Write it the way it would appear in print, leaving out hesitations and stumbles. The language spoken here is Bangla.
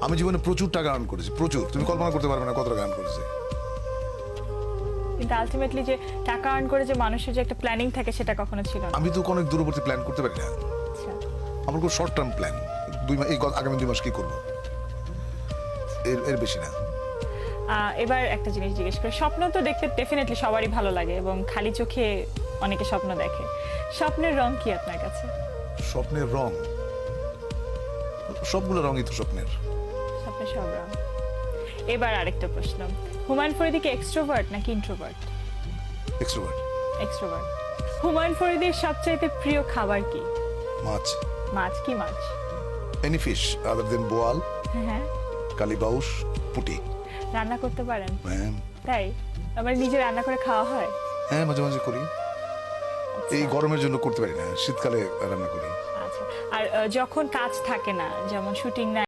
আমি জীবনে প্রচুর টাকা আর্ন করেছি, প্রচুর। তুমি কল্পনা করতে পারবে না কত টাকা আর্ন করেছি। কিন্তু আলটিমেটলি যে টাকা আর্ন করে যে মানুষের যে একটা প্ল্যানিং থাকে সেটা কখনো ছিল না। আমি তো অনেক দূরবর্তী প্ল্যান করতে পারি না। আচ্ছা, আমার খুব শর্ট টার্ম প্ল্যান, আগামী 2 মাস কি করবো, এর বেশি না। এবার একটা জিনিস জিজ্ঞেস করি, স্বপ্ন তো দেখতে ডেফিনেটলি সবারই ভালো লাগে এবং খালি চোখে অনেকে স্বপ্ন দেখে। স্বপ্নের রং কি আপনার কাছে? স্বপ্নের রং, সবগুলো রঙই তো স্বপ্নের। স্বপ্নের সব রং। এবার আরেকটা প্রশ্ন, হুমায়ুন ফরিদি কি এক্সট্রোভার্ট নাকি ইন্ট্রোভার্ট? এক্সট্রোভার্ট। এক্সট্রোভার্ট। হুমায়ুন ফরিদির সবচাইতে প্রিয় খাবার কি? মাছ। মাছ, কি মাছ? এনি ফিশ আদার দেন বোয়াল, হ্যাঁ। কালীবাউস, পুঁটি। রান্না করতে পারেন? হ্যাঁ। তাই? আবার নিজে রান্না করে খাওয়া হয়? হ্যাঁ, মাঝে মাঝে করি। এই গরমের জন্য করতে পারি না, শীতকালে রান্না করি। আচ্ছা। আর যখন কাজ থাকে না, যেমন শুটিং না